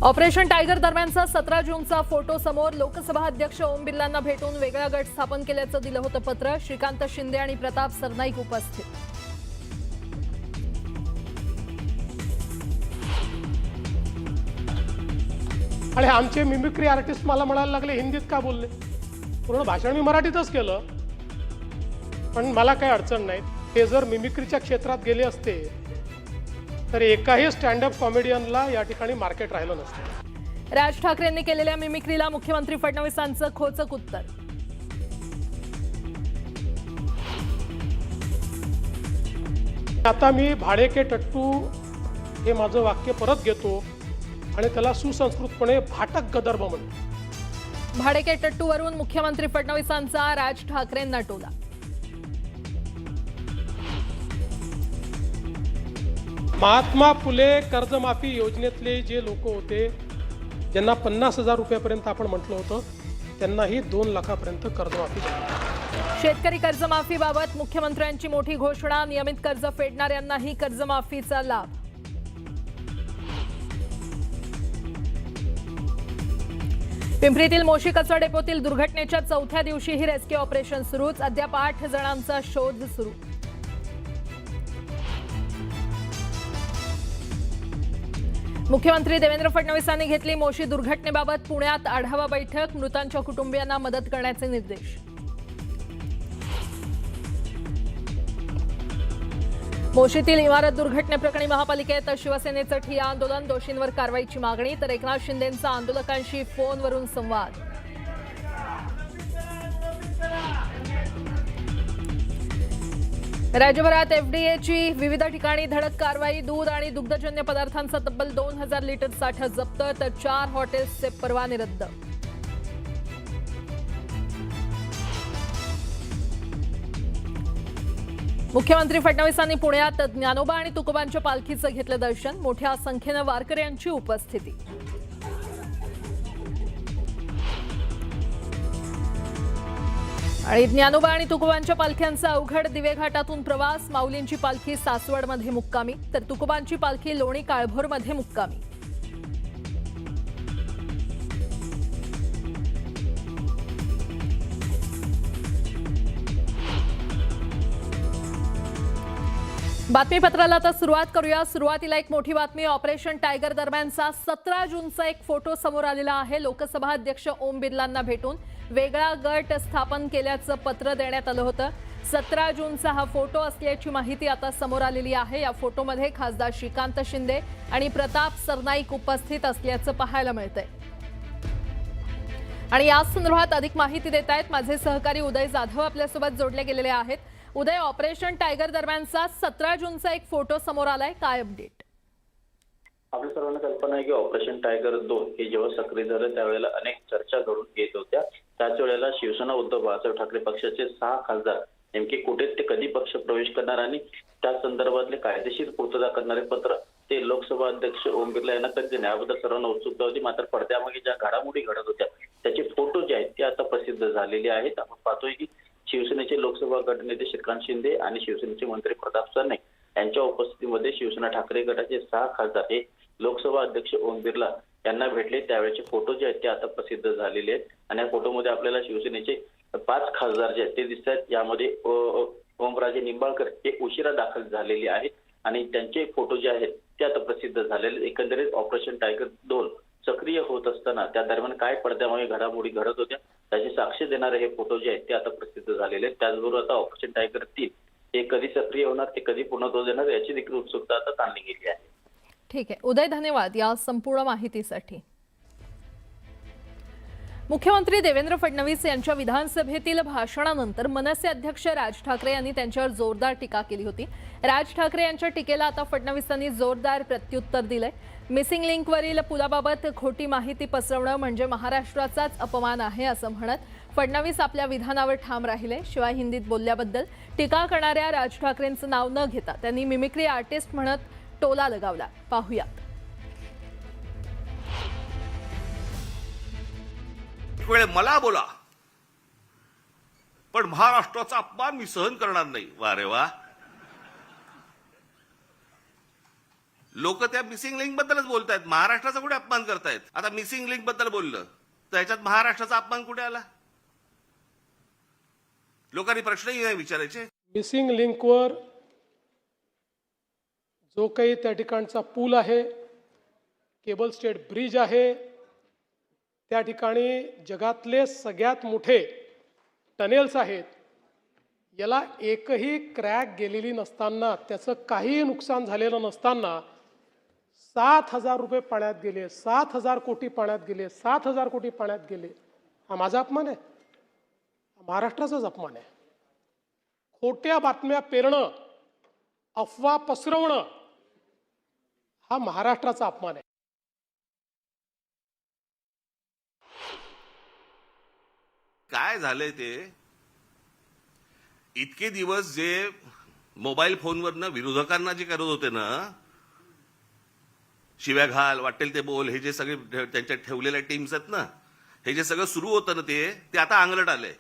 Operation tiger दरम्यानचा 17 जूनचा photo समोर. लोकसभा अध्यक्ष ओम बिर्लांना भेटून वेगळा गट स्थापन केल्याचं दिलं होतं पत्र. श्रीकांत शिंदे आणि प्रताप सरनाईक उपस्थित. आणि आमचे मिमिक्री आर्टिस्ट मला म्हणायला लागले हिंदीत का बोलले. पूर्ण भाषण मी मराठीतच केलं, पण मला काही अडचण नाही. ते जर मिमिक्रीच्या क्षेत्रात गेले असते तर एकाही स्टँडअप कॉमेडियनला या ठिकाणी मार्केट राहिलं नसतं. राज ठाकरेंनी केलेल्या मिमिक्रीला मुख्यमंत्री फडणवीसांचं खोचक उत्तर. आता मी भाडे के टट्टू हे माझं वाक्य परत घेतो आणि त्याला सुसंस्कृतपणे भाटक गदर्भ म्हणतो. भाडे के टट्टूवरून मुख्यमंत्री फडणवीसांचा राज ठाकरेंना टोला. महात्मा फुले कर्जमाफी योजनेतले जे लोक होते ज्यांना 50,000 रुपयापर्यंत आपण म्हटलं होतं, त्यांनाही 2 लाखापर्यंत कर्जमाफी झाली. शेतकरी कर्जमाफीबाबत मुख्यमंत्र्यांची मोठी घोषणा. नियमित कर्ज फेडणाऱ्यांनाही कर्जमाफीचा लाभ. पिंपरीतील मोशी कचरा डेपोतील दुर्घटनेच्या 4थ्या दिवशीही रेस्क्यू ऑपरेशन सुरूच. अद्याप 8 जणांचा शोध सुरू. मुख्यमंत्री देवेंद्र फडणवीसांनी घेतली मोशी दुर्घटनेबाबत पुण्यात आढावा बैठक. मृतांच्या कुटुंबियांना मदत करण्याचे निर्देश. मोशीतील इमारत दुर्घटनेप्रकरणी महापालिकेत शिवसेनेचं ठिय्या आंदोलन. दोषींवर कारवाईची मागणी. तर एकनाथ शिंदेंचा आंदोलकांशी फोनवरून संवाद. राज्यभरात एफडीएची विविध ठिकाणी धडक कारवाई. दूध आणि दुग्धजन्य पदार्थांचा तब्बल 2000 लिटर साठा जप्त. तर 4 हॉटेल्सचे परवाने रद्द. मुख्यमंत्री फडणवीसांनी पुण्यात ज्ञानोबा आणि तुकोबांच्या पालखीचं घेतलं दर्शन. मोठ्या संख्येनं वारकऱ्यांची उपस्थिती. आणि ज्ञानोबा आणि तुकोबांच्या पालख्यांचा अवघड. दिवे घाटातून प्रवास. माऊलींची पालखी सासवडमध्ये मुक्कामी. तर तुकोबांची पालखी लोणी काळभोरमध्ये मुक्कामी. बातमीपत्राला आता सुरुवात करूया. सुरुवातीला एक मोठी बातमी. ऑपरेशन टायगर दरम्यानचा 17 जूनचा एक फोटो समोर आलेला आहे. लोकसभा अध्यक्ष ओम बिर्लांना भेटून वेगळा गट स्थापन केल्याचं पत्र देण्यात आलं होतं. 17 जूनचा हा फोटो असल्याची माहिती आता समोर आलेली आहे. या फोटोमध्ये खासदार श्रीकांत शिंदे आणि प्रताप सरनाईक उपस्थित असल्याचं पाहायला मिळतंय. आणि या संदर्भात अधिक माहिती देत आहेत माझे सहकारी उदय जाधव आपल्यासोबत जोडले गेलेले आहेत. उदय, ऑपरेशन टायगर दरम्यानचा 17 जूनचा एक फोटो समोर आलाय, काय अपडेट? आपल्या सर्वांना कल्पना आहे की ऑपरेशन टायगर 2 हे जेव्हा सक्रिय झालं त्यावेळेला अनेक चर्चा घडून येत होत्या. त्याच वेळेला शिवसेना उद्धव बाळासाहेब ठाकरे पक्षाचे 6 खासदार नेमके कुठे ते कधी पक्ष प्रवेश करणार आणि त्या संदर्भातले कायदेशीर पूर्तता करणारे पत्र ते लोकसभा अध्यक्ष ओम बिर्ला यांना कधी देणे याबद्दल सर्वांना उत्सुकता होती. मात्र पडद्यामागे ज्या घडामोडी घडत होत्या त्याचे फोटो जे आहेत ते आता प्रसिद्ध झालेले आहेत. आपण पाहतोय की शिवसेनेचे लोकसभा गटनेते श्रीकांत शिंदे आणि शिवसेनेचे मंत्री प्रताप सरनाईक यांच्या उपस्थितीमध्ये शिवसेना ठाकरे गटाचे 6 खासदार हे लोकसभा अध्यक्ष ओम बिर्ला यांना भेटले. त्यावेळेचे फोटो जे आहेत ते आता प्रसिद्ध झालेले आहेत. आणि या फोटोमध्ये आपल्याला शिवसेनेचे 5 खासदार जे आहेत ते दिसत आहेत. यामध्ये ओमराजे निंबाळकर हे उशिरा दाखल झालेले आहेत आणि त्यांचे फोटो जे आहेत ते आता प्रसिद्ध झालेले. एकंदरीत ऑपरेशन टायगर 2 सक्रिय होत असताना त्या दरम्यान काय पडद्यामागे घडामोडी घडत होत्या त्याची साक्ष देणारे हे फोटो जे आहेत ते आता प्रसिद्ध झालेले आहेत. त्याचबरोबर आता ऑपरेशन टायगर 3 हे कधी सक्रिय होणार, ते कधी पूर्णत्व देणार याची देखील उत्सुकता आता ताणली गेली आहे. ठीक आहे उदय, धन्यवाद या संपूर्ण माहितीसाठी. मुख्यमंत्री देवेंद्र फडणवीस यांच्या विधानसभेतील भाषणानंतर मनसे अध्यक्ष राज ठाकरे यांनी त्यांच्यावर जोरदार टीका केली होती. राज ठाकरे यांच्या टीकेला आता फडणवीसांनी जोरदार प्रत्युत्तर दिलंय. मिसिंग लिंकवरील पुलाबाबत खोटी माहिती पसरवणं म्हणजे महाराष्ट्राचाच अपमान आहे असं म्हणत फडणवीस आपल्या विधानावर ठाम राहिले. शिवाय हिंदीत बोलल्याबद्दल टीका करणाऱ्या राज ठाकरेंचं नाव न घेता त्यांनी मिमिक्री आर्टिस्ट म्हणत टोला लगावला. पाहूयात. वेळ मला बोला, पण महाराष्ट्राचा अपमान मी सहन करणार नाही. वा रे वा. लोक त्या मिसिंग लिंक बद्दलच बोलतायत, महाराष्ट्राचा कुठे अपमान करतायत. आता मिसिंग लिंक बद्दल बोललं तर ह्याच्यात महाराष्ट्राचा अपमान कुठे आला? लोकांनी प्रश्नही नाही विचारायचे. मिसिंग लिंकवर जो काही त्या ठिकाणचा पूल आहे, केबल स्टेट ब्रिज आहे, त्या ठिकाणी जगातले सगळ्यात मोठे टनेल्स आहेत, याला एकही क्रॅक गेलेली नसताना, त्याचं काहीही नुकसान झालेलं नसताना 7,000 रुपये पाण्यात गेले, 7,000 कोटी पाण्यात गेले, 7,000 कोटी पाण्यात गेले. हा माझा अपमान आहे? महाराष्ट्राचाच अपमान आहे. खोट्या बातम्या पेरणं, अफवा पसरवणं हा महाराष्ट्राचा अपमान आहे. काय झालंय ते, इतके दिवस जे मोबाईल फोनवरनं विरोधकांना जे करत होते ना, शिव्या घाल, वाटेल ते बोल, हे जे सगळे त्यांच्या ठेवलेल्या टीम्स आहेत ना, हे जे सगळं सुरू होतं ना, ते आता अंगलट आलंय.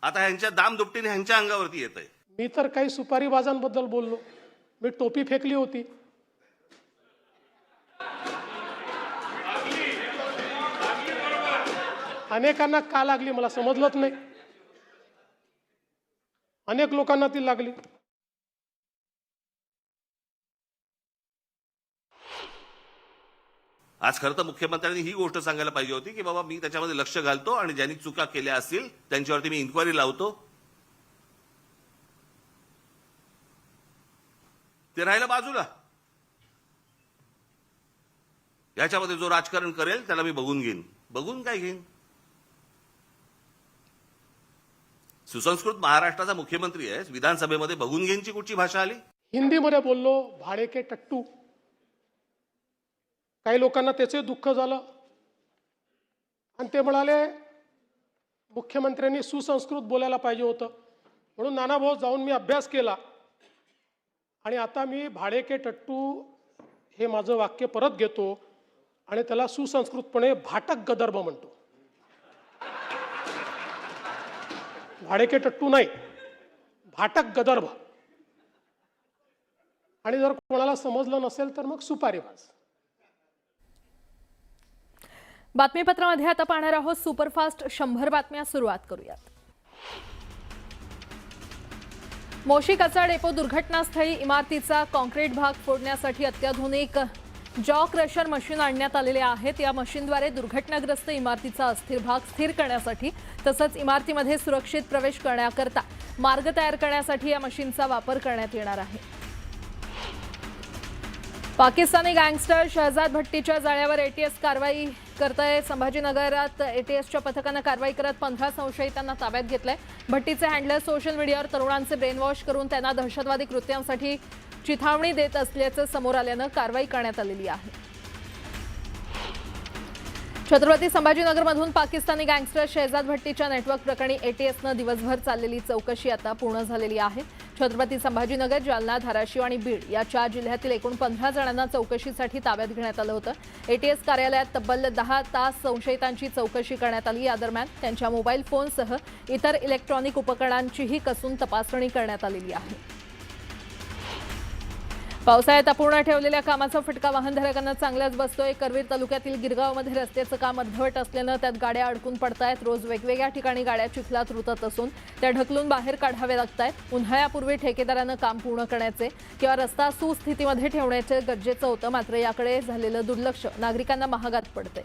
आता ह्यांच्या दामदुपटीने ह्यांच्या अंगावरती येत आहे. मी तर काही सुपारीबाजांबद्दल बोललो, मी टोपी फेकली होती. अनेकांना का लागली मला समजलंच नाही. अनेक लोकांना ती लागली. आज खरं तर मुख्यमंत्र्यांनी ही गोष्ट सांगायला पाहिजे होती की बाबा मी त्याच्यामध्ये लक्ष घालतो आणि ज्यांनी चुका केल्या असतील त्यांच्यावरती मी इन्क्वायरी लावतो. ते राहिलं बाजूला. याच्यामध्ये जो राजकारण करेल त्याला मी बघून घेईन. बघून काय घेईन? सुसंस्कृत महाराष्ट्राचा मुख्यमंत्री आहे, विधानसभेमध्ये बघून घेईनची कुठची भाषा आली? हिंदीमध्ये बोललो, भाडे के टट्टू. काही लोकांना त्याचे दुःख झालं आणि ते म्हणाले मुख्यमंत्र्यांनी सुसंस्कृत बोलायला पाहिजे होतं. म्हणून नानाभाऊ जाऊन मी अभ्यास केला आणि आता मी भाडे के टट्टू हे माझं वाक्य परत घेतो आणि त्याला सुसंस्कृतपणे भाटक गदर्भ म्हणतो. भाडे के टट्टू नाही, भाटक गदर्भ. आणि जर कोणाला समजलं नसेल तर मग सुपारीबाज. बातमीपत्रामध्ये आता पाहणार आहोत सुपरफास्ट 100 बातम्या. सुरुवात करूयात. मोशी कचरा डेपो दुर्घटनास्थळी इमारतीचा कॉन्क्रीट भाग फोडण्यासाठी अत्याधुनिक जॉ क्रशर मशीन आणण्यात आलेले आहेत. या मशीनद्वारे दुर्घटनाग्रस्त इमारतीचा अस्थिर भाग स्थिर करण्यासाठी तसंच इमारतीमध्ये सुरक्षित प्रवेश करण्याकरता मार्ग तयार करण्यासाठी या मशीनचा वापर करण्यात येणार आहे. पाकिस्तानी गँगस्टर शहजाद भट्टीच्या जाळ्यावर एटीएस कारवाई करतंय. संभाजीनगरात एटीएसच्या पथकानं कारवाई करत 15 संशयितांना ताब्यात घेतलंय. भट्टीचे हँडलर सोशल मीडियावर तरुणांचे ब्रेनवॉश करून त्यांना दहशतवादी कृत्यांसाठी चिथावणी देत असल्याचं समोर आल्यानं कारवाई करण्यात आलेली आहे. छत्रपती संभाजीनगरमधून पाकिस्तानी गँगस्टर शहजाद भट्टीच्या नेटवर्क प्रकरणी एटीएसनं दिवसभर चाललेली चौकशी आता पूर्ण झालेली आहे. छत्रपती संभाजीनगर, जालना, धाराशिव आणि बीड या 4 जिल्ह्यातील एकूण 15 जणांना चौकशीसाठी ताब्यात घेण्यात आलं होतं. एटीएस कार्यालयात तब्बल 10 तास संशयितांची चौकशी करण्यात आली. या दरम्यान त्यांच्या मोबाईल फोनसह इतर इलेक्ट्रॉनिक उपकरणांचीही कसून तपासणी करण्यात आलेली आहे. पावसाळ्यात अपूर्ण ठेवलेल्या कामाचा फटका वाहनधारकांना चांगलाच बसतोय. करवीर तालुक्यातील गिरगावमध्ये रस्त्याचं काम अर्धवट असल्यानं त्यात गाड्या अडकून पडतायत. रोज वेगवेगळ्या ठिकाणी गाड्या चिखलात रुतत असून त्या ढकलून बाहेर काढाव्या लागतायत. उन्हाळ्यापूर्वी ठेकेदारानं काम पूर्ण करण्याचे किंवा रस्ता सुस्थितीमध्ये ठेवण्याचे गरजेचं होतं, मात्र याकडे झालेलं दुर्लक्ष नागरिकांना महागात पडते.